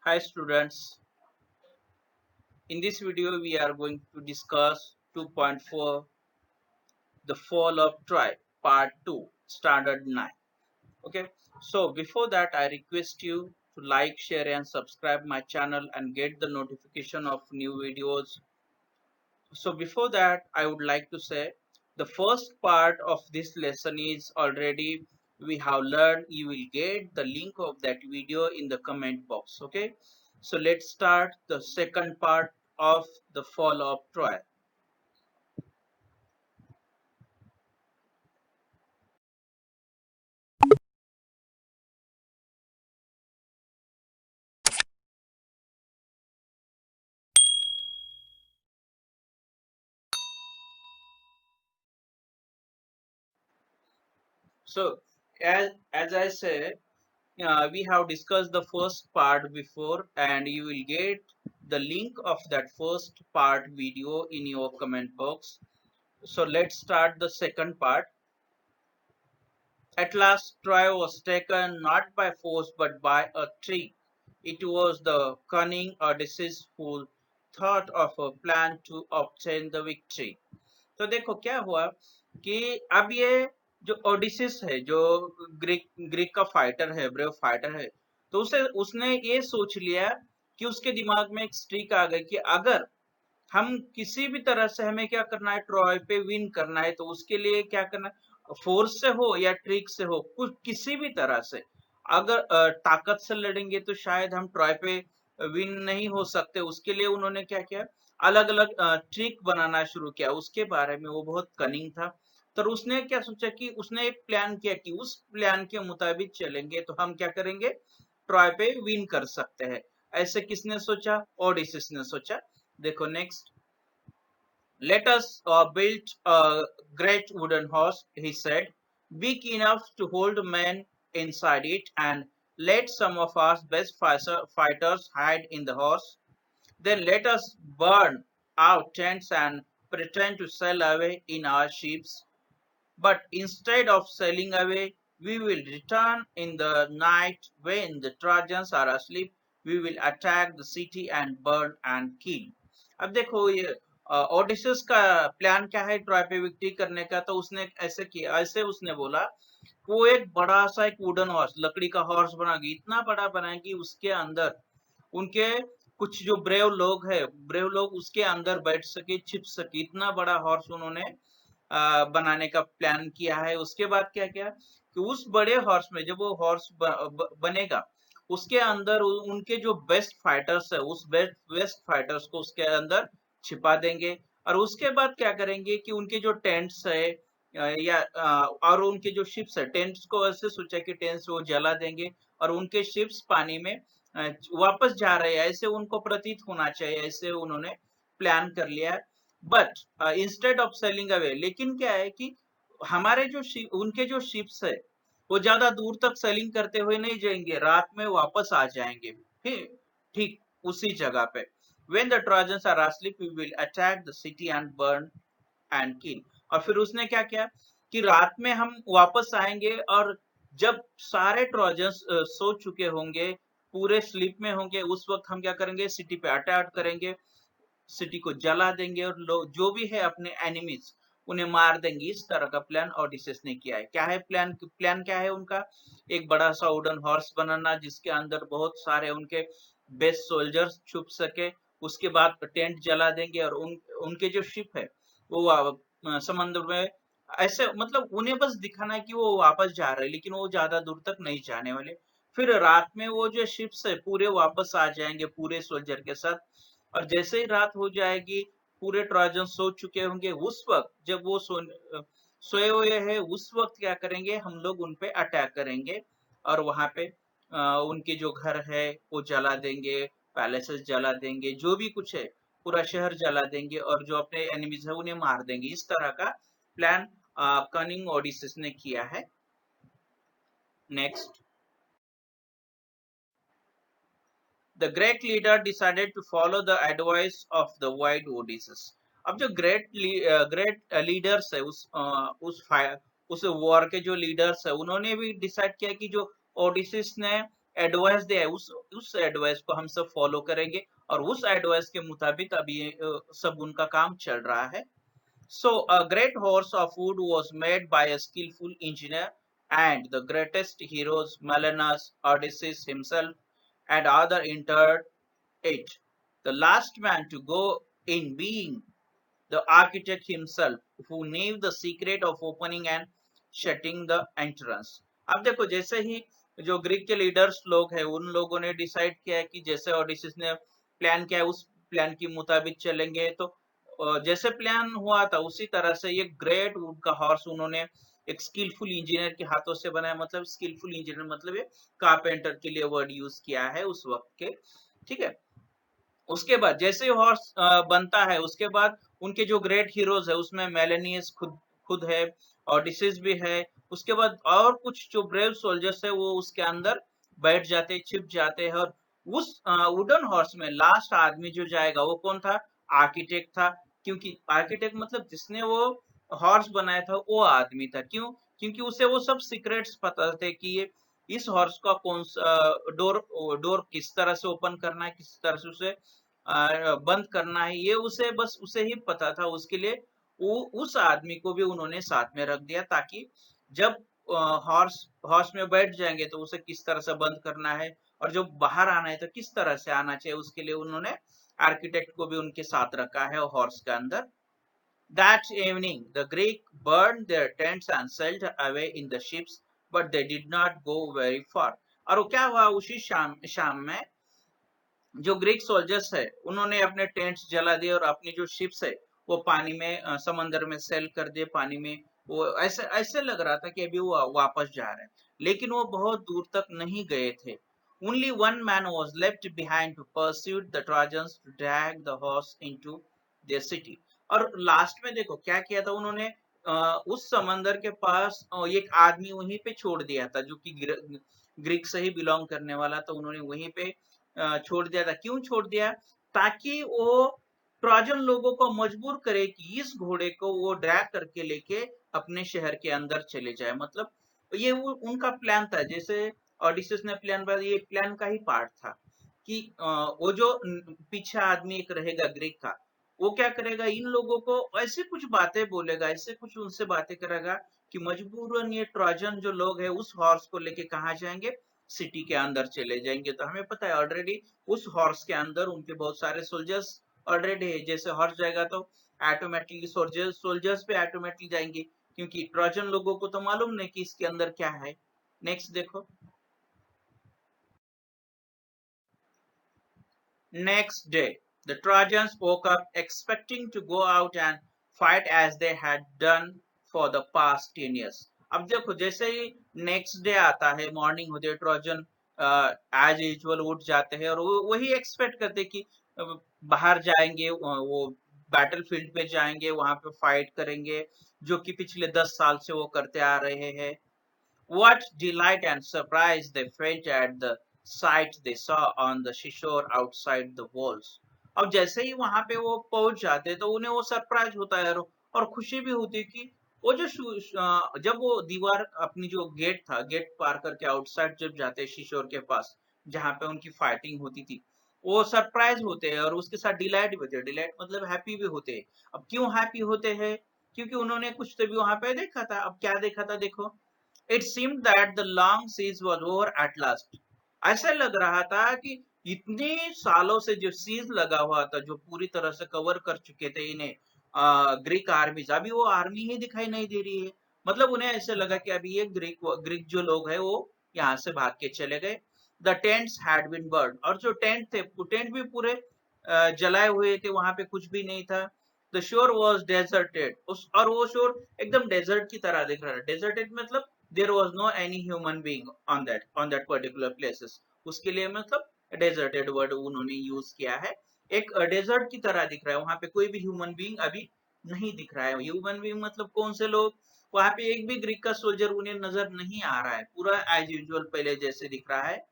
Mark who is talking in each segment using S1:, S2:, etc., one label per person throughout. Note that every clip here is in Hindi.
S1: Hi students, in this video we are going to discuss 2.4 the fall of Troy part 2 standard 9. Okay, so before that I request you to like, share and subscribe my channel and get the notification of new videos. So before that I would like to say the first part of this lesson is already we have learned. You will get the link of that video in the comment box. Okay, so let's start the second part of the fall of Troy. So as I say, we have discussed the first part before and you will get the link of that first part video in your comment box. So let's start the second part. At last Troy was taken not by force but by a trick. It was the cunning Odysseus who thought of a plan to obtain the victory. तो देखो क्या हुआ कि अब ये जो ओडिसिस है, जो ग्रीक ग्रीक का फाइटर है, ब्रेव फाइटर है, तो उसे उसने ये सोच लिया कि उसके दिमाग में एक स्ट्रीक आ गई कि अगर हम किसी भी तरह से हमें क्या करना है, ट्रॉय पे विन करना है, तो उसके लिए क्या करना है, फोर्स से हो या ट्रिक से हो, कुछ किसी भी तरह से अगर ताकत से लड़ेंगे तो शायद हम ट्रॉय पे विन नहीं हो सकते। उसके लिए उन्होंने क्या किया, अलग अलग ट्रिक बनाना शुरू किया। उसके बारे में वो बहुत कनिंग था। तो उसने क्या सोचा कि उसने एक प्लान किया कि उस प्लान के मुताबिक चलेंगे तो हम क्या करेंगे, ट्रॉय पे विन कर सकते हैं। ऐसे किसने सोचा, ओडिसिस ने सोचा। देखो next, let us build a great wooden horse, he said, big enough to hold men inside it, and let some of our best fighters hide in the horse. Then let us burn our tents and pretend to sail away in our ships. But instead of sailing away, we will return in the night when the Trojans are asleep. We will attack the city and burn and kill. अब देखो ये ओडिसस का प्लान क्या है ट्रॉय पे विक्ट्री करने का। तो उसने ऐसे किया, ऐसे उसने बोला वो एक बड़ा सा एक वुडन हॉर्स, लकड़ी का हॉर्स बनाएगी, इतना बड़ा बनाएगी उसके अंदर उनके कुछ जो ब्रेव लोग हैं, ब्रेव लोग उसके अंदर बैठ सके, छिप सके, इतना बड़ा हॉर्स उन्होंने बनाने का प्लान किया है। उसके बाद क्या किया कि उस बड़े हॉर्स में जब वो हॉर्स बनेगा उसके अंदर उनके जो बेस्ट फाइटर्स है, उस बेस्ट बेस्ट फाइटर्स को उसके अंदर छिपा देंगे। और उसके बाद क्या करेंगे कि उनके जो टेंट्स है और उनके जो शिप्स है, टेंट्स को ऐसे सोचा कि टेंट्स वो जला देंगे और उनके शिप्स पानी में वापस जा रहे हैं ऐसे उनको प्रतीत होना चाहिए, ऐसे उन्होंने प्लान कर लिया। But instead of selling away, लेकिन क्या है कि हमारे जो उनके जो शिप्स है वो ज्यादा दूर तक सेलिंग करते हुए नहीं जाएंगे, रात में वापस आ जाएंगे ठीक ठीक उसी जगह पे। when the Trojans are asleep we will attack the city and burn and kill। और फिर उसने क्या किया कि रात में हम वापस आएंगे और जब सारे ट्रोजन्स सो चुके होंगे, पूरे स्लीप में होंगे, उस वक्त हम क्या करेंगे, सिटी पे अटैक करेंगे, सिटी को जला देंगे और लोग जो भी है अपने एनिमीज उन्हें मार देंगे। इस तरह का प्लान ओडिसेस ने किया है। क्या है प्लान, प्लान क्या है उनका, एक बड़ा सा वुडन हॉर्स बनाना जिसके अंदर बहुत सारे उनके बेस्ट सोल्जर्स छुप सके। उसके बाद टेंट जला देंगे और उनके जो शिप है वो समंदर में ऐसे, मतलब उन्हें बस दिखाना है कि वो वापस जा रहे हैं लेकिन वो ज्यादा दूर तक नहीं जाने वाले। फिर रात में वो जो शिप्स है पूरे वापस आ जाएंगे पूरे सोल्जर के साथ। और जैसे ही रात हो जाएगी, पूरे ट्रोजन सो चुके होंगे, उस वक्त जब वो सोए हुए हैं, उस वक्त क्या करेंगे, हम लोग उन पे अटैक करेंगे और वहां पे उनके जो घर है वो जला देंगे, पैलेसेस जला देंगे, जो भी कुछ है पूरा शहर जला देंगे और जो अपने एनिमीज है उन्हें मार देंगे। इस तरह का प्लान कनिंग ओडिसिस ने किया है। Next, the great leader decided to follow the advice of the white Odysseus। अब जो ग्रेट लीडर्स है उस वॉर के जो लीडर्स है उन्होंने भी डिसाइड किया कि जो ओडिसिस ने एडवाइस दिया है उस एडवाइस को हम सब फॉलो करेंगे और उस एडवाइस के मुताबिक अभी सब उनका काम चल रहा है. So a great horse of wood was made by a skillful engineer, and the greatest heroes, Menelaus, Odysseus himself, and other entered it. The last man to go in being the architect himself, who knew the secret of opening and shutting the entrance. अब देखो जैसे ही जो ग्रीक के लीडर्स लोग हैं उन लोगों ने डिसाइड किया है कि जैसे ओडिसिस ने प्लान किया है उस प्लान के मुताबिक चलेंगे, तो जैसे प्लान हुआ था उसी तरह से ये ग्रेट वुड का हॉर्स उन्होंने एक स्किलफुल इंजीनियर के हाथों से बनाया. मतलब स्किलफुल इंजीनियर मतलब ये कारपेंटर के लिए वर्ड यूज किया है उस वक्त के. ठीक है. उसके बाद जैसे हॉर्स बनता है उसके बाद उनके जो ग्रेट हीरोज है उसमें मेलेनियस खुद खुद है, ओडिसिस भी है. उसके बाद और कुछ जो ब्रेव सोल्जर्स है वो उसके अंदर बैठ जाते छिप जाते हैं. और उस वुडन हॉर्स में लास्ट आदमी जो जाएगा वो कौन था? आर्किटेक्ट था. क्योंकि आर्किटेक्ट मतलब जिसने वो हॉर्स बनाया था वो आदमी था. क्यों? क्योंकि उसे वो सब सीक्रेट्स पता थे कि ये इस हॉर्स का कौन सा डोर डोर किस तरह से ओपन करना है, किस तरह से उसे बंद करना है, ये उसे बस उसे ही पता था. उसके लिए वो उस आदमी को भी उन्होंने साथ में रख दिया ताकि जब हॉर्स हॉर्स में बैठ जाएंगे तो उसे किस तरह से बंद करना है और जो बाहर आना है तो किस तरह से आना चाहिए, उसके लिए उन्होंने आर्किटेक्ट को भी उनके साथ रखा है हॉर्स के अंदर. That evening the Greek burned their tents and sailed away in the ships, but they did not go very far. और वो क्या हुआ उसी शाम शाम में जो ग्रीक सोल्जर्स है उन्होंने अपने टेंट्स जला दिए और अपनी जो शिप्स है वो पानी में समंदर में सेल कर दिए पानी में. वो ऐसे ऐसे लग रहा था कि अभी वो वापस जा रहे हैं, लेकिन वो बहुत दूर तक नहीं गए थे. Only one man was left behind to pursue the Trojans to drag the horse into their city. और लास्ट में देखो क्या किया था उन्होंने, उस समंदर के पास एक आदमी वहीं पे छोड़ दिया था जो कि ग्रीक से ही बिलोंग करने वाला था. उन्होंने वहीं पे छोड़ दिया था. क्यों छोड़ दिया? ताकि वो ट्रोजन लोगों को मजबूर करे कि इस घोड़े को वो ड्रैग करके लेके अपने शहर के अंदर चले जाए. मतलब ये वो उनका प्लान था. जैसे ओडिसिस ने प्लान बनाया, ये प्लान का ही पार्ट था कि वो जो पीछे आदमी एक रहेगा ग्रीक का, वो क्या करेगा इन लोगों को ऐसे कुछ बातें बोलेगा, ऐसे कुछ उनसे बातें करेगा कि मजबूरन ये ट्रोजन जो लोग हैं उस हॉर्स को लेके कहाँ जाएंगे? सिटी के अंदर चले जाएंगे. तो हमें पता है ऑलरेडी उस हॉर्स के अंदर उनके बहुत सारे सोल्जर्स ऑलरेडी है. जैसे हॉर्स जाएगा तो ऑटोमेटिकली सोल्जर्स सोल्जर्स पे ऑटोमेटिकली जाएंगे क्योंकि ट्रोजन लोगों को तो मालूम नहीं कि इसके अंदर क्या है. नेक्स्ट देखो. Next day, the Trojans woke up expecting to go out and fight as they had done for the past 10 years. अब देखो जैसे ही नेक्स्ट डे आता है मॉर्निंग होते है ट्रोजन एज यूजुअल उठ जाते हैं और वही एक्सपेक्ट करते हैं कि बाहर जाएंगे, वो बैटल फील्ड पे जाएंगे, वहां पे फाइट करेंगे जो कि पिछले 10 साल से वो करते आ रहे हैं. What delight and surprise they felt at the sight they saw on the seashore outside the walls. अब जैसे ही वहां पे वो पहुंच जाते तो उन्हें वो सरप्राइज होता है और खुशी भी होती है कि वो जो जब वो दीवार अपनी जो गेट था गेट पार करके आउटसाइड जब जाते शिशोर के पास जहां पे उनकी फाइटिंग होती थी, वो सरप्राइज होते हैं और उसके साथ डिलाइट भी होते हैं. डिलाइट मतलब हैप्पी भी होते हैं. अब क्यों हैप्पी होते हैं? क्योंकि उन्होंने कुछ तो भी वहां पे देखा था. अब क्या देखा था देखो. It seemed that the long siege was over at last. ऐसा लग रहा था कि इतने सालों से जो सीज लगा हुआ था जो पूरी तरह से कवर कर चुके थे इन्हें ग्रीक आर्मीज, अभी वो आर्मी ही दिखाई नहीं दे रही है. मतलब उन्हें ऐसे लगा कि अभी ये ग्रीक ग्रीक जो लोग हैं वो यहाँ से भाग के चले गए. The tents had been burn, और जो टेंट थे टेंट भी पूरे जलाए हुए थे, वहां पे कुछ भी नहीं था. द शोर वॉज डेजर्टेड, उस और वो शोर एकदम डेजर्ट की तरह दिख रहा था. डेजर्टेड मतलब there was no any human being on that particular places. उसके लिए मतलब deserted word उन्होंने यूज किया है. एक डेजर्ट की तरह दिख रहा है, वहां पे कोई भी ह्यूमन बीइंग अभी नहीं दिख रहा है. ह्यूमन बीइंग मतलब कौन से लोग? वहां पे एक भी ग्रीक का सोल्जर उन्हें नजर नहीं आ रहा है, पूरा एज यूजुअल पहले जैसे दिख रहा है.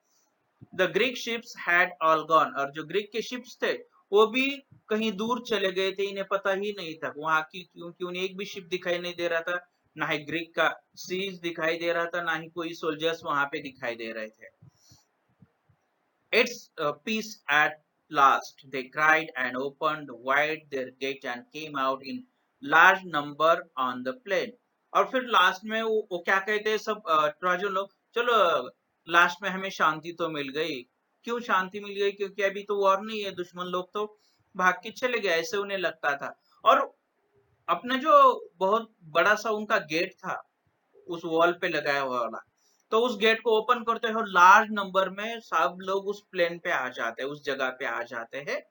S1: The Greek ships had all gone, और जो ग्रीक के शिप्स थे वो भी कहीं दूर चले गए थे. इन्हें पता ही नहीं था वहां की, क्योंकि उन्हें एक भी शिप दिखाई नहीं दे रहा था, ना ही ग्रीक का सीज दिखाई दे रहा था, ना ही कोई सोल्जर्स वहां पे दिखाई दे रहे थे. It's peace at last, they cried and opened wide their gate and came out in large number on the plain. और फिर लास्ट में वो क्या कहते हैं सब ट्रोजन लोग, चलो लास्ट में हमें शांति तो मिल गई। क्यों शांति मिल गई? क्योंकि अभी तो वॉर नहीं है, दुश्मन लोग तो भाग के चले गए, ऐसे उन्हें लगता था। और अपना जो बहुत बड़ा सा उनका गेट था उस वॉल पे लगाया हुआ वाला, तो उस गेट को ओपन करते हैं और लार्ज नंबर में सब लोग उस प्लेन पे आ जाते हैं, उस जगह पे आ जाते हैं।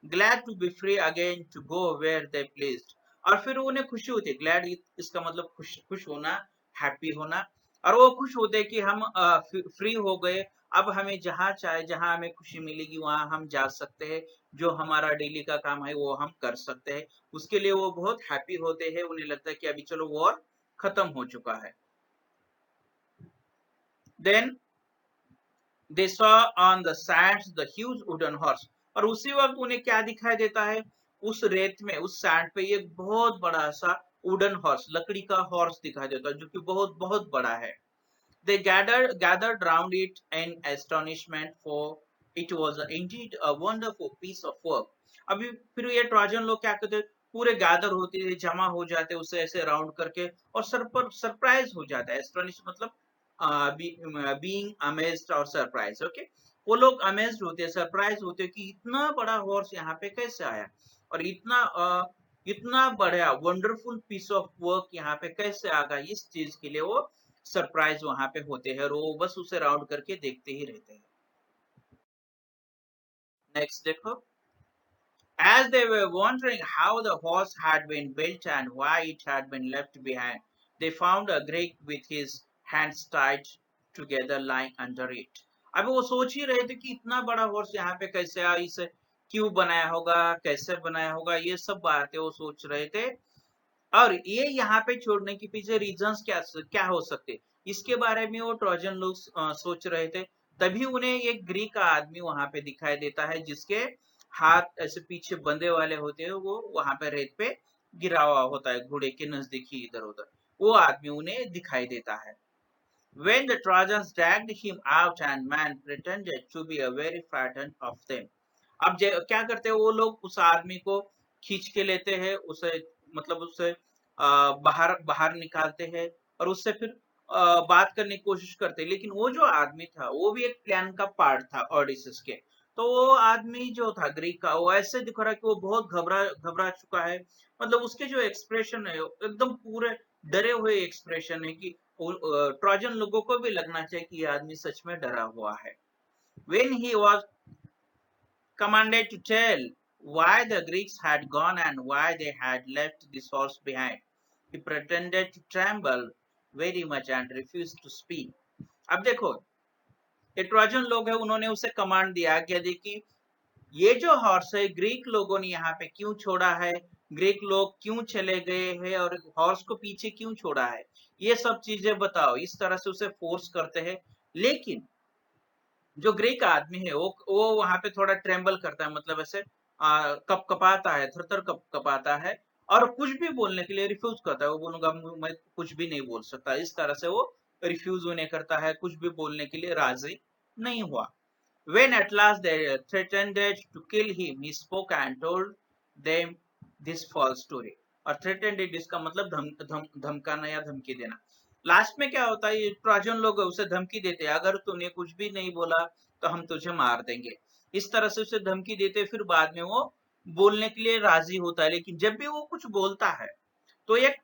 S1: Glad to be free again to go where they pleased. और फिर उन्हें खुशी होती है, ग्लैड इसका मतलब खुश खुश होना, हैप्पी होना। और वो खुश होते हैं कि हम फ्री हो गए, अब हमें जहां चाहे, जहां हमें खुशी मिलेगी वहां हम जा सकते हैं, जो हमारा डेली का काम है वो हम कर सकते हैं। उसके लिए वो बहुत हैप्पी होते हैं, उन्हें लगता है कि अभी चलो वॉर खत्म हो चुका है। Then they saw on the sands the huge wooden horse। और उसी वक्त उन्हें क्या दिखाई देता है? उस रेत में, उस सैंड पे एक बहुत बड़ा सा वुडन हॉर्स, लकड़ी का हॉर्स दिखाई देता है, जो कि बहुत बहुत बड़ा है। They gathered round it in astonishment, for it was indeed a wonderful piece of work। अभी फिर ये ट्रोजन लोग क्या करते, पूरे गैदर होते थे, जमा हो जाते उसे ऐसे राउंड करके, और सर पर सरप्राइज हो जाता है। एस्टोनिश मतलब बीइंग अमेज्ड और सरप्राइज। ओके, वो लोग अमेज्ड होते हैं, सरप्राइज होते हैं कि इतना बड़ा हॉर्स यहाँ पे कैसे आया, और इतना बड़ा वंडरफुल पीस ऑफ वर्क यहाँ पे कैसे आ गया। इस चीज के लिए वो सरप्राइज वहां पे होते हैं, और वो बस उसे राउंड करके देखते ही रहते हैं। नेक्स्ट देखो, as they were wondering how the horse had been built and why it had been left behind, they found a Greek with his hands tied together lying under it। अभी वो सोच ही रहे थे कि इतना बड़ा हॉर्स यहाँ पे कैसे आया, इसे क्यों बनाया होगा, कैसे बनाया होगा, ये सब बातें वो सोच रहे थे। और ये यहाँ पे छोड़ने के पीछे रीजंस क्या क्या हो सकते, इसके बारे में वो ट्रोजन लोग सोच रहे थे। तभी उन्हें एक ग्रीक आदमी वहां पे दिखाई देता है, जिसके हाथ ऐसे पीछे बंधे वाले होते हैं, वो वहां पे रेत पे गिरा हुआ होता है, घोड़े के नजदीक ही इधर उधर। वो आदमी उन्हें दिखाई देता है। When the Trojans dragged him out and man pretended to be a very frightened of them। अब क्या करते हैं वो लोग, उस आदमी को खींच के लेते हैं, उसे मतलब उससे बाहर बाहर निकालते हैं, और उससे फिर बात करने की कोशिश करते हैं। लेकिन वो जो आदमी था वो भी एक प्लान का पार्ट था ऑडिसस के। तो वो आदमी जो था ग्रीक का, वो ऐसे दिख रहा है कि वो बहुत घबरा घबरा चुका है। मतलब उसके जो एक्सप्रेशन है एकदम पूरे डरे हुए एक्सप्रेशन है, कि ट्रोजन लोगों को भी लगना चाहिए कि ये आदमी सच में डरा हुआ है। When he was commanded to tell why the Greeks had gone and why they had left this horse behind, he pretended to tremble very much and refused to speak। अब देखो, ये ट्रोजन लोग है, उन्होंने उसे कमांड दिया, आज्ञा दी कि ये जो हॉर्स है ग्रीक लोगों ने यहाँ पे क्यों छोड़ा है, ग्रीक लोग क्यों चले गए हैं, और हॉर्स को पीछे क्यों छोड़ा है, ये सब चीजें बताओ। इस तरह से उसे फोर्स करते हैं। लेकिन जो ग्रीक आदमी है वो वहां पे थोड़ा ट्रेम्बल करता है, मतलब ऐसे कप कपाता है, थर थर कप कपाता है, और कुछ भी बोलने के लिए रिफ्यूज करता है। वो बोलूंगा मैं कुछ भी नहीं बोल सकता, इस तरह से वो रिफ्यूज होने करता है, कुछ भी बोलने के लिए राजी नहीं हुआ। When at last they threatened to kill him, he spoke and told them this false story। और threatened इसका मतलब धमकाना या धमकी देना। लास्ट में क्या होता है, ये ट्रोजन लोग उसे धमकी देते हैं, अगर तूने कुछ भी नहीं बोला तो हम तुझे मार देंगे। इस तरह से उसे धमकी देते, फिर बाद में वो बोलने के लिए राजी होता है। लेकिन जब भी वो कुछ बोलता है तो एक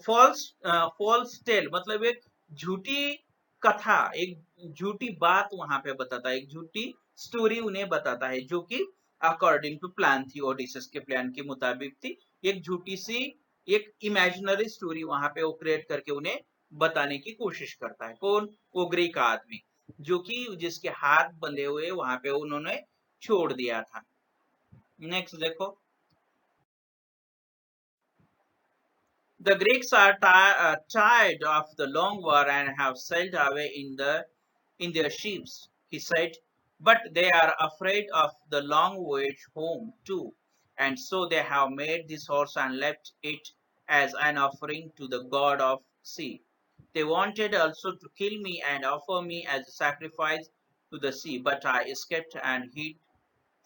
S1: फॉल्स फॉल्स टेल, मतलब एक झूठी कथा, एक झूठी बात वहां पे बताता है, एक झूठी स्टोरी उन्हें बताता है, जो कि अकॉर्डिंग टू प्लान थी, ओडिसस के प्लान के मुताबिक थी। एक झूठी सी, एक इमेजिनरी स्टोरी वहां पे वो क्रिएट करके उन्हें बताने की कोशिश करता है। कौन? वो ग्रीक आदमी, जो कि जिसके हाथ बंधे हुए वहां पे उन्होंने छोड़ दिया था। नेक्स्ट देखो, the Greeks are tired of the long war and have sailed away in their ships, he said, but they are afraid of the long voyage home too, and so they have made this horse and left it as an offering to the god of sea। They wanted also to kill me and offer me as a sacrifice, to the sea, but I escaped and hid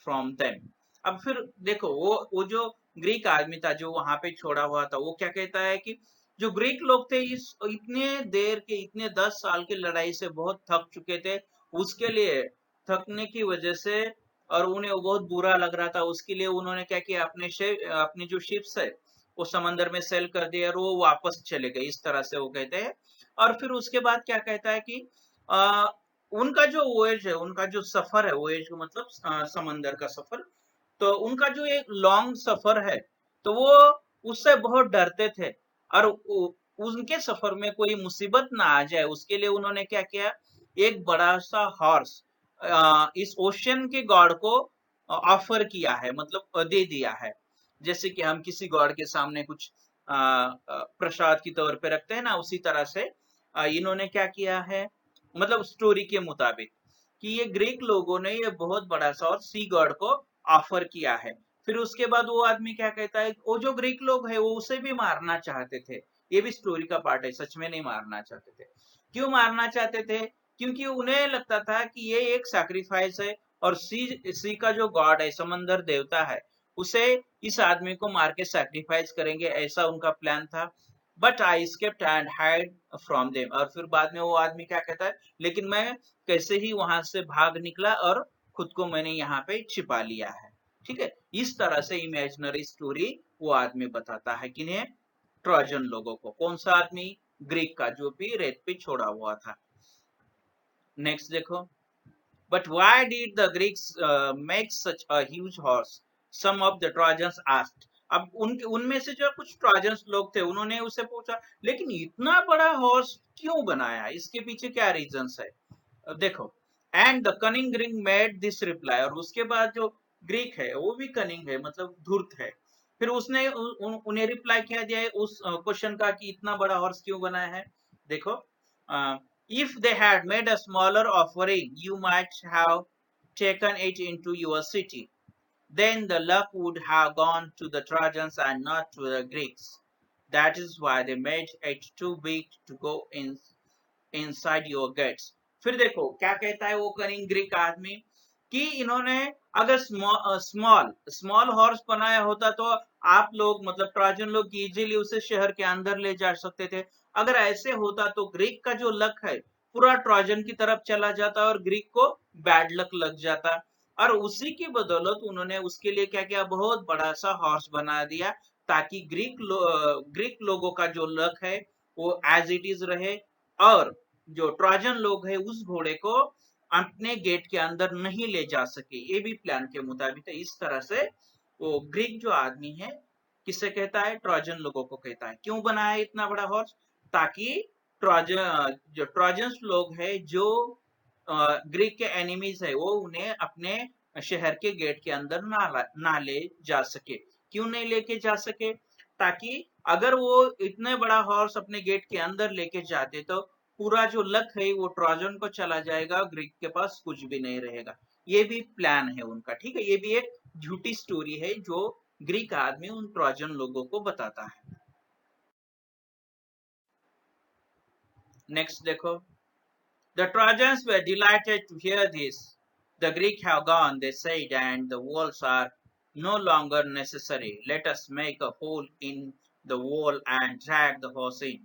S1: from them. अब फिर देखो वो जो ग्रीक आदमी था जो वहां पे छोड़ा हुआ था, वो क्या कहता है कि जो ग्रीक लोग थे इस इतने देर के इतने 10 साल की लड़ाई से बहुत थक चुके थे, उसके लिए थकने की वजह से और उन्हें वो बहुत बुरा लग रहा था, उसके लिए उन्होंने क्या किया, अपनी जो शिप्स है वो समंदर में सेल कर दिया और वो वापस चले गए, इस तरह से वो कहते हैं। और फिर उसके बाद क्या कहता है कि आ, उनका जो वोएज है, उनका जो सफर है, वोएज मतलब समंदर का सफर, तो उनका जो एक लॉन्ग सफर है, तो वो उससे बहुत डरते थे और उनके सफर में कोई मुसीबत ना आ जाए उसके लिए उन्होंने क्या किया, एक बड़ा सा हॉर्स इस ओशियन के गॉड को ऑफर किया है, मतलब दे दिया है। जैसे कि हम किसी गॉड के सामने कुछ प्रसाद की तौर पे रखते हैं ना, उसी तरह से इन्होंने क्या किया है, मतलब स्टोरी के मुताबिक कि ये ग्रीक लोगों ने ये बहुत बड़ा सा और सी गॉड को ऑफर किया है। फिर उसके बाद वो आदमी क्या कहता है, वो जो ग्रीक लोग है वो उसे भी मारना चाहते थे, ये भी स्टोरी का पार्ट है, सच में नहीं मारना चाहते थे। क्यों मारना चाहते थे? क्योंकि उन्हें लगता था कि ये एक सैक्रिफाइस है और सी का जो गॉड है, समंदर देवता है, उसे इस आदमी को मार के सैक्रिफाइस करेंगे, ऐसा उनका प्लान था। But I escaped and hide from them, और फिर बाद में वो आदमी क्या कहता है, लेकिन मैं कैसे ही वहां से भाग निकला और खुद को मैंने यहाँ पे छिपा लिया है। ठीक है, इस तरह से इमेजिनरी स्टोरी वो आदमी बताता है किन्हें, ट्रोजन लोगों को। कौन सा आदमी? ग्रीक का, जो भी रेत पे छोड़ा हुआ था। नेक्स्ट देखो, but why did the Greeks make such a huge horse? Some of the Trojans asked. अब उनके उनमें से जो कुछ ट्रोजन्स लोग थे उन्होंने उससे पूछा, लेकिन इतना बड़ा हॉर्स क्यों बनाया, इसके पीछे क्या रीजंस है? अब देखो, and the cunning Greek made this reply, और उसके बाद जो ग्रीक है वो भी कनिंग है, मतलब धूर्त है, फिर उसने उन्हें रिप्लाई किया दिया है उस क्वेश्चन का कि इतना बड़ा हॉर्स क्यों बनाया है। देखो, if they had made a smaller offering, you might have taken it into your city. Then the luck would have gone to the Trojans and not to the Greeks. That is why they made it too big to go inside your gates. फिर देखो क्या कहता है वो कनिंग ग्रीक आदमी, कि इन्होंने अगर स्मॉल स्मॉल हॉर्स बनाया होता तो आप लोग, मतलब ट्रोजन लोग इजीली उसे शहर के अंदर ले जा सकते थे। अगर ऐसे होता तो ग्रीक का जो लक है पूरा ट्रोजन की तरफ चला जाता और ग्रीक को बैड लक लग जाता। और उसी की बदौलत उन्होंने उसके लिए क्या किया, बहुत बड़ा सा हॉर्स बना दिया, ताकि ग्रीक लोगों का जो लक है वो एज इट इज रहे, और जो ट्रोजन लोग हैं उस घोड़े को अपने गेट के अंदर नहीं ले जा सके, ये भी प्लान के मुताबिक है। इस तरह से वो ग्रीक जो आदमी है, किसे कहता है, ट्रोजन लोगों को कहता है। क्यों बनाया इतना बड़ा हॉर्स? ताकि ट्रोजन जो ट्रोजन्स लोग हैं, जो ग्रीक के एनिमीज है, वो उन्हें अपने शहर के गेट के अंदर ना ले जा सके। क्यों नहीं लेके जा सके? ताकि अगर वो इतने बड़ा हॉर्स अपने गेट के अंदर लेके जाते तो पूरा जो लक है वो ट्रोजन को चला जाएगा, ग्रीक के पास कुछ भी नहीं रहेगा। ये भी प्लान है उनका। ठीक है, ये भी एक झूठी स्टोरी है जो ग्रीक आदमी उन ट्रोजन लोगों को बताता है। नेक्स्ट देखो, the Trojans were delighted to hear this. The Greeks have gone, they said, and the walls are no longer necessary. Let us make a hole in the wall and drag the horse in.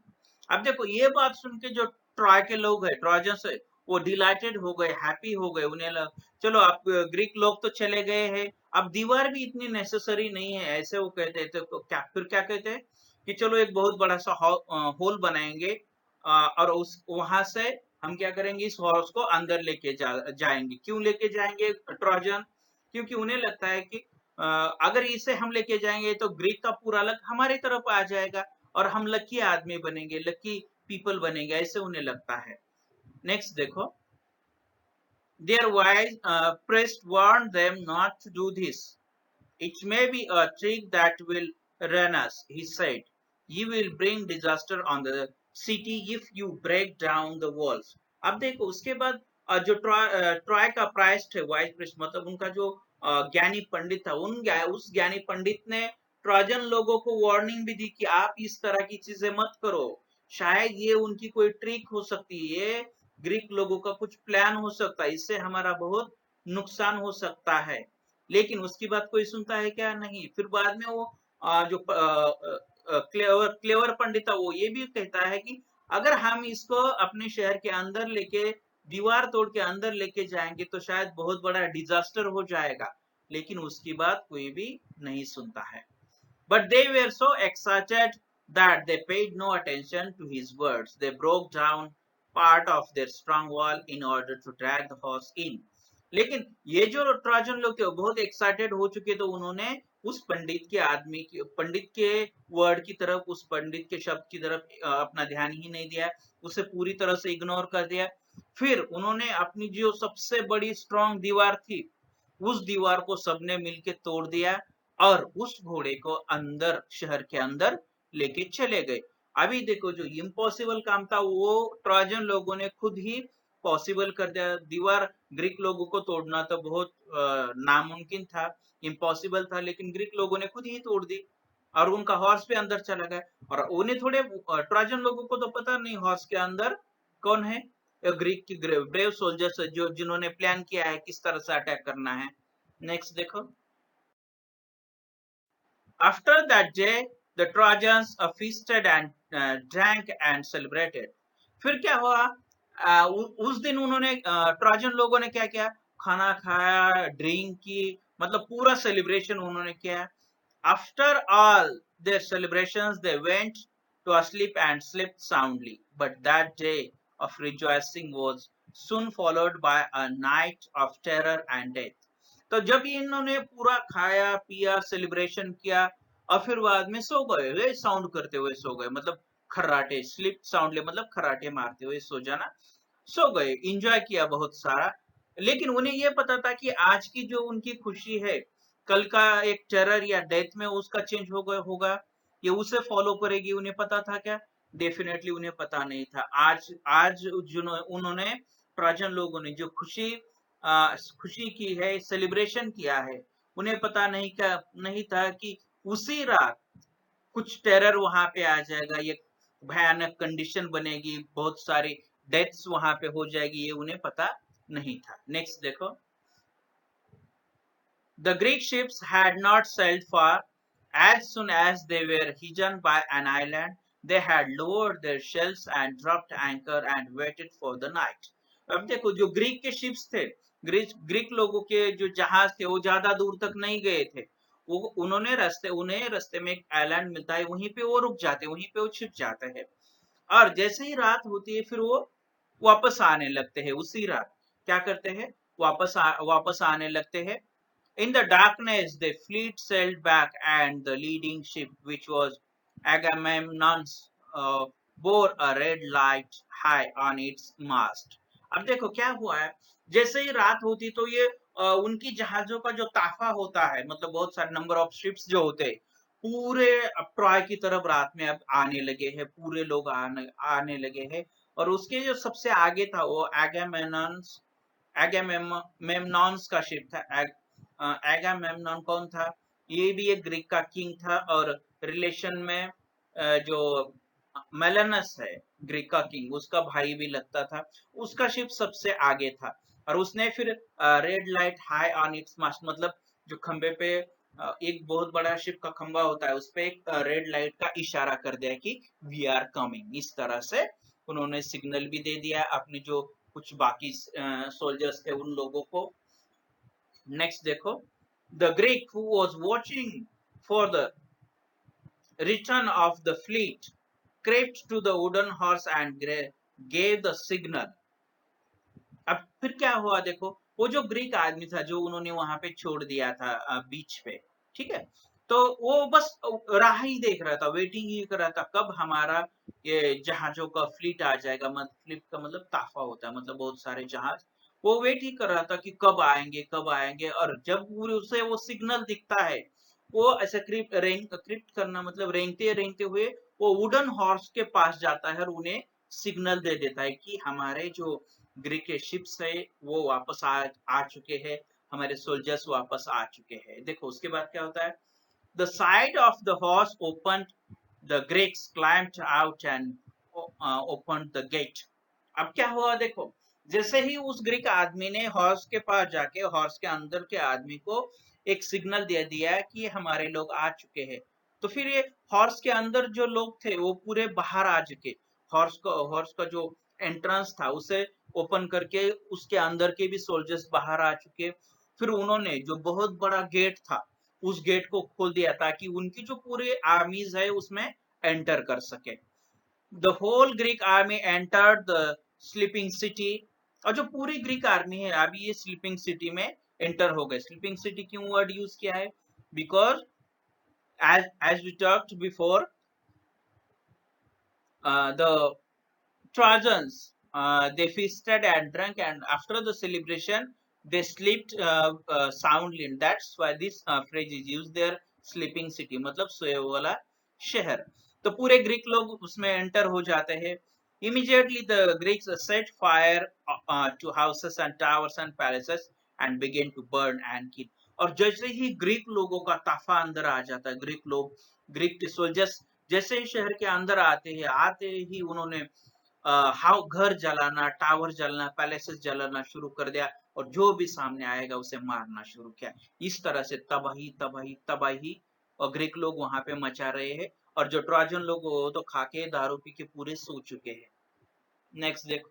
S1: अब देखो, ये बात सुन के जो ट्रॉय के लोग हैं, ट्रोजन्स है, वो डिलाइटेड हो गए, हैप्पी हो गए। उन्हें चलो अब ग्रीक लोग तो चले गए हैं, अब दीवार भी इतनी नेसेसरी नहीं है, ऐसे वो कहते थे। तो क्या फिर क्या कहते हैं कि चलो एक बहुत बड़ा सा होल बनाएंगे, और उस वहां से हम क्या करेंगे, इस हॉर्स को अंदर लेके जाएंगे। क्यों लेके जाएंगे ट्रोजन? क्योंकि उन्हें लगता है कि अगर इसे हम लेके जाएंगे तो ग्रीक का पूरा लक हमारी तरफ आ जाएगा और हम लकी आदमी बनेंगे, लकी पीपल बनेंगे, ऐसे उन्हें लगता है। नेक्स्ट देखो, their wise priest warned them not to do this. It may be a trick that will run us, he said. You will bring disaster on the city if you break down the walls. अब देखो उसके बाद जो ट्रॉय का प्राइस्ट है, वाइस प्रिस्ट मतलब उनका जो ज्ञानी पंडित था, उस ज्ञानी पंडित ने ट्रोजन लोगों को वार्निंग भी दी कि आप इस तरह की चीजें मत करो, शायद ये उनकी कोई ट्रिक हो सकती है, ग्रीक लोगों का कुछ प्लान हो सकता है, इससे हमारा बहुत नुकसान हो सकता है, लेकिन उसकी बात कोई सुनता है क्या? नहीं। फिर बाद में वो जो क्लेवर क्लेवर पंडित था वो ये भी कहता है कि अगर हम इसको अपने शहर के अंदर लेके दीवार तोड़ के अंदर लेके जाएंगे तो शायद बहुत बड़ा डिजास्टर हो जाएगा, लेकिन उसकी बात कोई भी नहीं सुनता है। But they were so excited that they paid no attention to his words. They broke down part of their strong wall in order to drag the horse in. लेकिन ये जो ट्राजन लोग थे वो बहुत एक्साइटेड हो चुके, तो उन्होंने उस पंडित के वर्ड की तरफ, उस पंडित के शब्द की तरफ अपना ध्यान ही नहीं दिया, उसे पूरी तरह से इग्नोर कर दिया। फिर उन्होंने अपनी जो सबसे बड़ी स्ट्रांग दीवार थी उस दीवार को सबने मिलके तोड़ दिया और उस घोड़े को अंदर, शहर के अंदर लेके चले गए। अभी देखो, जो इम्पॉसिबल काम था वो ट्रोजन लोगों ने खुद ही पॉसिबल कर दिया। दीवार ग्रीक लोगों को तोड़ना तो बहुत नामुमकिन था, इम्पॉसिबल था, लेकिन ग्रीक लोगों ने खुद ही तोड़ दी और उनका हॉर्स भी अंदर चला गया। और उन्हें थोड़े ट्रोजन लोगों को तो पता नहीं हॉर्स के अंदर कौन है, ग्रीक की ब्रेव सोल्जर्स जो जिन्होंने प्लान किया है किस तरह से अटैक करना है। नेक्स्ट देखो। After that day, the Trojans feasted and drank and celebrated. फिर क्या हुआ? उस दिन उन्होंने ट्रोजन लोगों ने क्या किया? खाना खाया, ड्रिंक की, मतलब पूरा सेलिब्रेशन उन्होंने किया। After all their celebrations, they went to sleep and slept soundly. But that day of rejoicing was soon followed by a night of terror and death. तो जब इन्होंने पूरा खाया पिया सेलिब्रेशन किया और फिर बाद में सो गए, वे साउंड करते हुए सो गए, मतलब खर्राटे, स्लिप साउंडली मतलब खर्राटे मारते हुए सो जाना, सो गए, एंजॉय किया बहुत सारा। लेकिन उन्हें यह पता था कि आज की जो उनकी खुशी है कल का एक टेरर या डेथ में उसका चेंज होगा, ये उसे फॉलो करेगी। उन्हें पता था क्या? डेफिनेटली उन्हें पता नहीं था। आज आज जो उन्होंने प्राचीन लोगों ने जो खुशी की है, सेलिब्रेशन किया है, उन्हें पता नहीं था कि उसी रात कुछ टेरर वहां पे आ जाएगा, ये भयानक कंडीशन बनेगी, बहुत सारी डेथ्स वहां पे हो जाएगी, ये उन्हें पता नहीं था। नेक्स्ट देखो। The Greek ships had not sailed far. As soon as they were hidden by an island, they had lowered their shells and dropped anchor and waited for the night. अब देखो, जो ग्रीक के शिप्स थे, ग्रीक लोगों के जो जहाज थे वो ज्यादा दूर तक नहीं गए थे। वो उन्हें रास्ते में एक आइलैंड मिलता है, वहीं पे वो रुक जाते हैं, वहीं पे वो छिप जाते हैं। और जैसे ही रात होती है फिर वो वापस आने लगते हैं। उसी रात क्या करते हैं? वापस आने लगते हैं। In the darkness, the fleet sailed back, and the leading ship, which was Agamemnon's, bore a red light high on its mast. अब देखो क्या हुआ है, जैसे ही रात होती तो ये उनकी जहाजों का जो ताफा होता है, मतलब बहुत सारे नंबर ऑफ शिप्स जो होते हैं, पूरे ट्रॉय की तरफ रात में अब आने लगे हैं, पूरे लोग आने लगे हैं। और उसके जो सबसे आगे था वो एगामेमनॉन्स का शिप था। एगामेमनॉन कौन था? ये भी एक ग्रीक का किंग था और रिलेशन में जो मेलनस है ग्रीक का किंग, उसका भाई भी लगता था। उसका शिप सबसे आगे था और उसने फिर red light high on its mast, मतलब जो खंबे पे एक बहुत बड़ा शिप का खंबा होता है उस पे एक रेड लाइट का इशारा कर दिया कि वी आर कमिंग। इस तरह से उन्होंने सिग्नल भी दे दिया अपने जो कुछ बाकी सोल्जर्स थे उन लोगों को। नेक्स्ट देखो। The Greek who was watching for the return of the fleet crept to the wooden horse and gave the signal. अब फिर क्या हुआ देखो, वो जो ग्रीक आदमी था जो उन्होंने वहां पे छोड़ दिया था बीच पे, ठीक है, तो वो बस राह ही देख रहा था, वेटिंग ही कर रहा था कब हमारा ये जहाजों का फ्लीट आ जाएगा। मतलब फ्लीट का मतलब ताफा होता है, मतलब बहुत सारे जहाज। वो वेट ही कर रहा था कि कब आएंगे कब आएंगे। और जब पूरे उसे वो सिग्नल दिखता है, वो ऐसा क्रिप्ट करना मतलब रेंगते रेंगते हुए वो वुडन हॉर्स के पास जाता है और उन्हें सिग्नल दे देता है कि हमारे जो ग्रीक के शिप्स है वो वापस आ चुके हैं, हमारे सोल्जर्स वापस आ चुके हैं। देखो उसके बाद क्या होता है। The side of the horse opened, the Greeks climbed out and opened the gate. अब क्या हुआ देखो, जैसे ही उस ग्रीक आदमी ने हॉर्स के पास जाके हॉर्स के अंदर के आदमी को एक सिग्नल दे दिया कि हमारे लोग आ चुके हैं, तो फिर ये हॉर्स के अंदर जो लोग थे वो पूरे बाहर आ चुके। हॉर्स का जो एंट्रेंस था उसे ओपन करके उसके अंदर के भी सोल्जर्स बाहर आ चुके। फिर उन्होंने जो बहुत बड़ा गेट था उस गेट को खोल दिया ताकि उनकी जो पूरे आर्मीज है उसमें एंटर कर सके। The whole Greek army entered the sleeping city. और जो पूरी ग्रीक आर्मी है अभी ये स्लीपिंग सिटी में एंटर हो गए। स्लीपिंग सिटी क्यों वर्ड यूज किया है? Because as we talked before, the Trojans, they feasted and drank, and after the celebration, they slept soundly. And that's why this phrase is used there, sleeping city, मतलब सोए वाला शहर। तो पूरे ग्रीक लोग उसमें एंटर हो जाते हैं। Immediately, the Greeks set fire to houses and towers and palaces and began to burn and kill. और जैसे ही ग्रीक लोगों का ताफा अंदर आ जाता है, ग्रीक लोग, ग्रीक के सोल्जर्स जैसे ही शहर के अंदर आते ही उन्होंने हाउ घर जलाना, टावर जलाना, पैलेसेस जलाना शुरू कर दिया और जो भी सामने आएगा उसे मारना शुरू किया। इस तरह से तबाही तबाही तबाही और ग्रीक लोग वहां पे मचा रहे हैं। और जो ट्रोजन लोग वो तो खाके दारू पी के पूरे सो चुके हैं। नेक्स्ट देखो।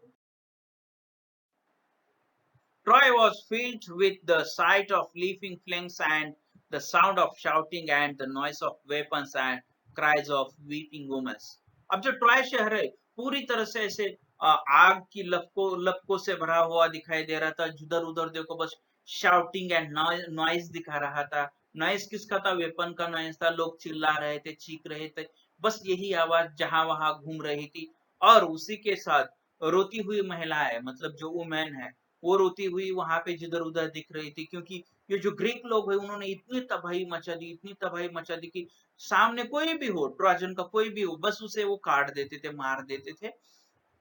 S1: Troy was filled with the sight of leaping flames and the sound of shouting and the noise of weapons and cries of weeping women. अब जो ट्रॉय शहर है पूरी तरह से ऐसे आग की लपकों से भरा हुआ दिखाई दे रहा था। जिधर उधर देखो बस शाउटिंग एंड नॉइज दिखा रहा था। नॉइज किसका था? वेपन का नॉइज था। लोग चिल्ला रहे थे, चीख रहे थे, बस यही आवाज जहां वहां घूम रही थी। और उसी के साथ रोती हुई महिलाएं, मतलब जो वुमेन है वो रोती हुई वहां पे जिधर उधर दिख रही थी। क्योंकि ये जो ग्रीक लोग है उन्होंने इतनी तबाही मचा दी, इतनी तबाही मचा दी कि सामने कोई भी हो, ट्रोजन का कोई भी हो, बस उसे वो काट देते थे, मार देते थे।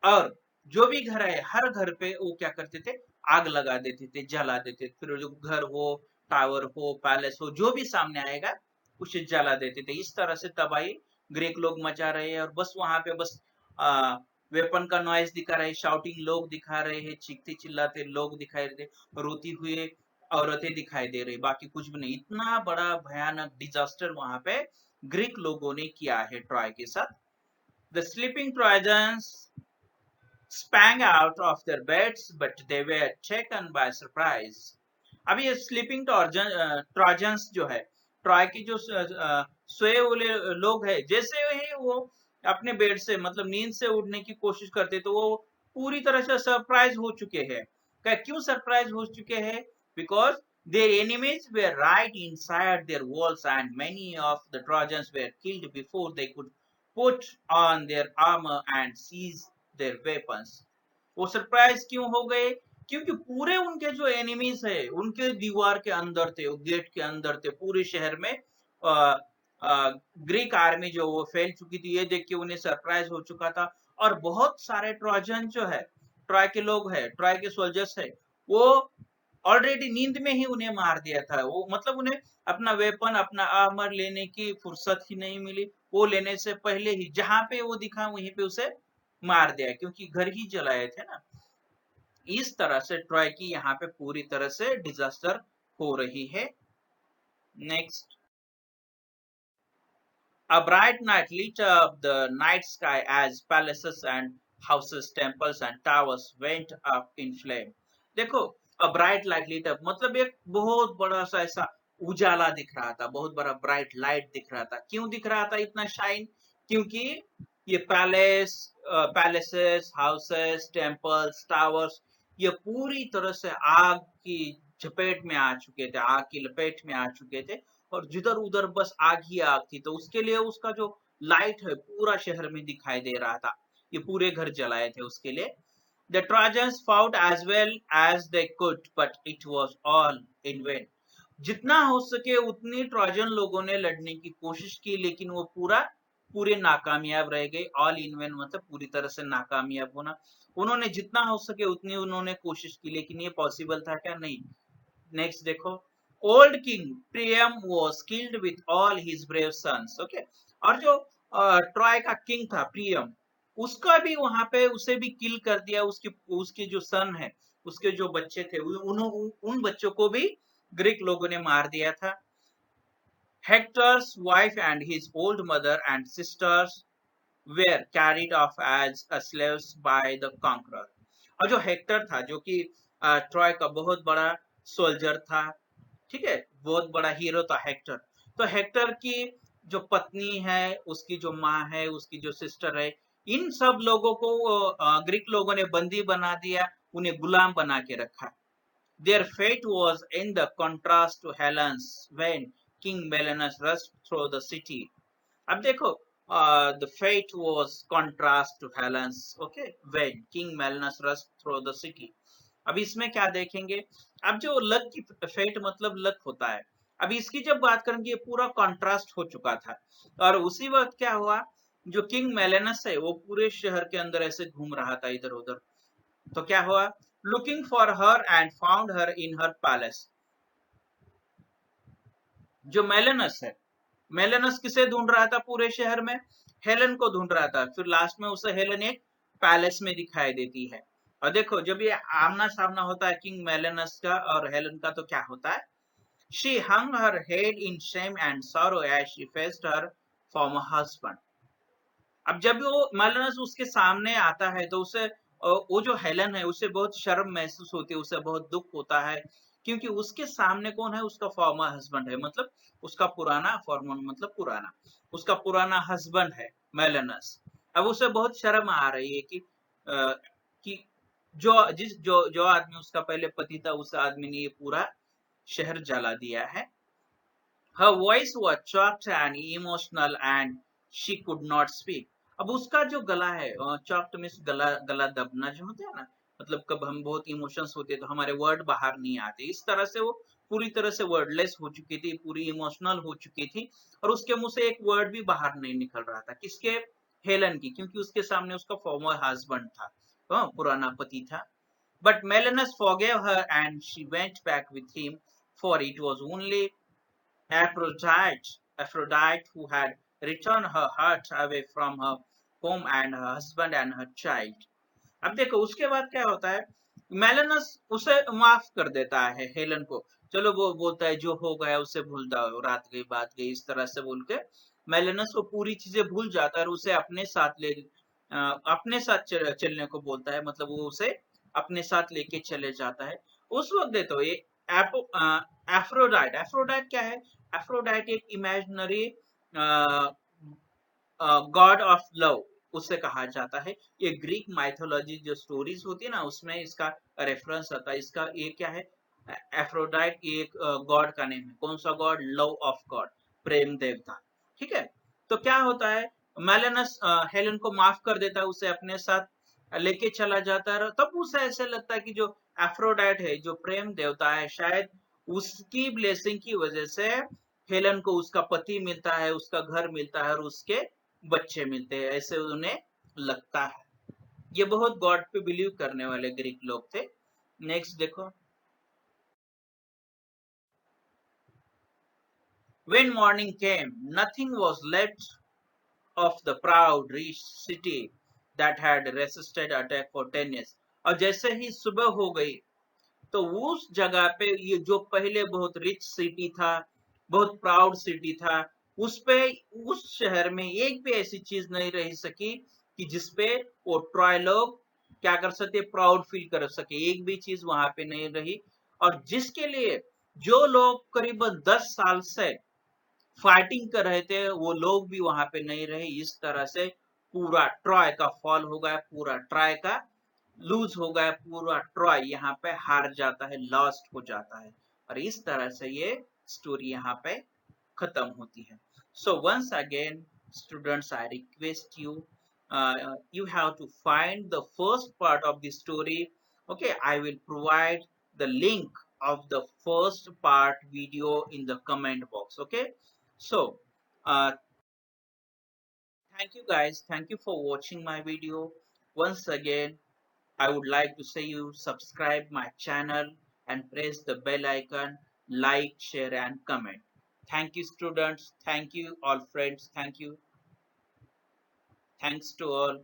S1: और जो भी घर है हर घर पे वो क्या करते थे? आग लगा देते थे, जला देते थे। फिर जो घर हो, टावर हो, पैलेस हो, जो भी सामने आएगा उसे जला देते थे। इस तरह से तबाही ग्रीक लोग मचा रहे हैं। और बस वहां पे बस आ, वेपन का नॉइज दिखा रहे, शाउटिंग लोग दिखा रहे हैं, चीखते चिल्लाते लोग दिखाई दे, रोती हुए औरतें दिखाई दे रही, बाकी कुछ भी नहीं। इतना बड़ा भयानक डिजास्टर वहां पे ग्रीक लोगों ने किया है ट्रॉय के साथ। The sleeping trojans sprang out of their beds, but they were taken by surprise. अभी ये स्लीपिंग ट्रोजन्स जो है, ट्रॉय की जो सोए हुए लोग है, जैसे ही वो अपने बेड से मतलब नींद से उठने की कोशिश करते तो वो पूरी तरह से सरप्राइज हो चुके हैं। क्या क्यों सरप्राइज हो चुके हैं? Because their enemies were right inside their walls and many of the Trojans were killed before they could put on their armor and seize their weapons. वो सरप्राइज क्यों हो गए? क्योंकि पूरे उनके जो एनिमीज है उनके दीवार के अंदर थे, गेट के अंदर थे, पूरे शहर में ग्रीक आर्मी जो वो फैल चुकी थी। ये देख के उन्हें सरप्राइज हो चुका था। और बहुत सारे ट्रोजन जो है, ट्रॉय के लोग है, ट्रॉय के सोल्जर्स है, वो ऑलरेडी नींद में ही उन्हें मार दिया था। वो मतलब उन्हें अपना वेपन, अपना आर्मर लेने की फुर्सत ही नहीं मिली। वो लेने से पहले ही जहां पे वो दिखा वहीं पे उसे मार दिया, क्योंकि घर ही जलाए थे ना। इस तरह से ट्रॉय की यहाँ पे पूरी तरह से डिजास्टर हो रही है। Next. A bright night lit up the night sky as palaces and houses, temples and towers went up in flame. देखो, a bright light lit up मतलब एक बहुत बड़ा सा ऐसा उजाला दिख रहा था, बहुत बड़ा ब्राइट लाइट दिख रहा था। क्यों दिख रहा था इतना शाइन? क्योंकि ये पैलेसेस, हाउसेस, टेम्पल्स, टावर्स, ये पूरी तरह से आग की चपेट में आ चुके थे, आग की लपेट में आ चुके थे। और जिधर उधर बस आग ही आग थी। तो उसके लिए उसका जो लाइट है पूरा शहर में दिखाई दे रहा था। ये पूरे घर जलाए थे उसके लिए। The Trojans fought as well as they could, but it was all in vain. जितना हो सके उतनी ट्रोजन लोगों ने लड़ने की कोशिश की, लेकिन वो पूरे नाकामयाब रह गए। ऑल इन वेन मतलब पूरी तरह से नाकामयाब होना। उन्होंने जितना हो सके उतनी उन्होंने कोशिश की, लेकिन ये पॉसिबल था क्या? नहीं। नेक्स्ट देखो। Old king Priyam was killed with all his brave sons. Okay. और जो ट्रॉय का किंग था प्रियम, उसका भी वहां पे उसे भी किल कर दिया, उसकी उसके जो सन है, उसके जो बच्चे थे उन बच्चों को भी ग्रीक लोगों ने मार दिया था। Hector's wife and his old mother and sisters were carried off as slaves by the conqueror. और जो हेक्टर था, जो कि ट्रॉय का बहुत बड़ा सोल्जर था, ठीक है, बहुत बड़ा हीरो था हेक्टर। तो हेक्टर की जो पत्नी है, उसकी जो माँ है, उसकी जो सिस्टर है, इन सब लोगों को ग्रीक लोगों ने बंदी बना दिया, उन्हें गुलाम बना के रखा। Their fate was in the contrast to Helen's when King Menelaus rushed through the city. अब देखो, the fate was contrast to Helen's, okay, when King Menelaus rushed through the city. अब इसमें क्या देखेंगे, अब जो लक की फेट मतलब लक होता है, अब इसकी जब बात करेंगे ये पूरा कॉन्ट्रास्ट हो चुका था। और उसी वक्त क्या हुआ, जो किंग मेलेनस है वो पूरे शहर के अंदर ऐसे घूम रहा था इधर उधर। तो क्या हुआ, looking for her and found her in her palace. जो मेलेनस है, मेलेनस किसे ढूंढ रहा था पूरे शहर में, हेलन को ढूंढ रहा था। फिर लास्ट में उसे हेलन एक पैलेस में दिखाई देती है। और देखो जब ये आमना सामना होता है किंग मेलेनस का और हेलन का, तो क्या होता है, she hung her head in shame and sorrow as she faced her former husband. अब जब वो मेलेनस उसके सामने आता है तो उसे वो जो हेलन है उसे बहुत शर्म महसूस होती है, उसे बहुत दुख होता है, क्योंकि उसके सामने कौन है, उसका फॉर्मर हस्बैंड है, मतलब उसका पुराना, फॉर्मर मतलब पुराना, उसका पुराना हस्बैंड है मेलेनस। अब उसे बहुत शर्म आ रही है कि जो आदमी उसका पहले पति था, उस आदमी ने ये पूरा शहर जला दिया है। Her voice was choked and emotional and she could not speak. अब उसका जो गला है, चॉक्ड मीन्स गला, गला दबना जो होता है ना, मतलब कब हम बहुत इमोशंस होते हैं तो हमारे वर्ड बाहर नहीं आते, इस तरह से वो पूरी तरह से वर्डलेस हो चुकी थी, पूरी इमोशनल हो चुकी थी, और उसके मुंह से एक वर्ड भी बाहर नहीं निकल रहा था। किसके, हेलन की, क्योंकि उसके सामने उसका फॉर्मर हस्बैंड था, पुराना पति था। But Melanus forgave her and she went back with him, for it was only Aphrodite, who had returned her heart away from her home and her husband and her child. अब देखो उसके बाद क्या होता है, मेलेनस उसे माफ कर देता है हेलन को। चलो वो बोलता है जो हो गया उसे भूल जाओ, रात गई बात गई, इस तरह से बोल के मेलेनस वो पूरी चीजें भूल जाता है और उसे अपने साथ अपने साथ चलने को बोलता है, मतलब वो उसे अपने साथ लेके चले जाता है। उस वक्त देखो ये एफ्रोडाइट, एफ्रोडाइट क्या है, एफ्रोडाइट एक इमेजिनरी गॉड ऑफ लव उसे कहा जाता है। ये ग्रीक माइथोलॉजी जो स्टोरीज होती है ना, उसमें इसका रेफरेंस आता है। इसका ये क्या है, एफ्रोडाइट एक गॉड का नेम है। कौन सा गॉड, लव ऑफ गॉड, प्रेम देवता, ठीक है। तो क्या होता है, मेलेनस हेलन को माफ कर देता है, उसे अपने साथ लेके चला जाता है। तब उसे ऐसे लगता है कि जो एफ्रोडाइट है, जो प्रेम देवता है, शायद उसकी ब्लेसिंग की वजह से हेलन को उसका पति मिलता है, उसका घर मिलता है और उसके बच्चे मिलते हैं, ऐसे उन्हें लगता है। ये बहुत गॉड पे बिलीव करने वाले ग्रीक लोग थे। नेक्स्ट देखो, when morning came nothing was left of the proud rich city that had resisted attack for 10 years। और जैसे ही सुबह हो गई तो उस जगह पे ये जो पहले बहुत रिच सिटी था, बहुत प्राउड सिटी था, उस पे, उस शहर में एक भी ऐसी चीज नहीं रह सकी कि जिसपे वो ट्रॉय लोग क्या कर सके, प्राउड फील कर सके, एक भी चीज वहां पे नहीं रही। और जिसके लिए जो लोग करीबन 10 साल से फाइटिंग कर रहे थे वो लोग भी वहां पे नहीं रहे। इस तरह से पूरा ट्रॉय का फॉल हो गया, पूरा ट्रॉय का लूज हो गया, पूरा ट्रॉय यहाँ पे हार जाता है, लॉस्ट हो जाता है। और इस तरह से ये स्टोरी यहाँ पे खत्म होती है। So once again students, I request you, you have to find the first part of the story. Okay, I will provide the link of the first part video in the comment box. Okay, so uh, thank you guys, thank you for watching my video. Once again, I would like to say you subscribe my channel and press the bell icon, like, share and comment. Thank you students, thank you all friends, thank you, thanks to all.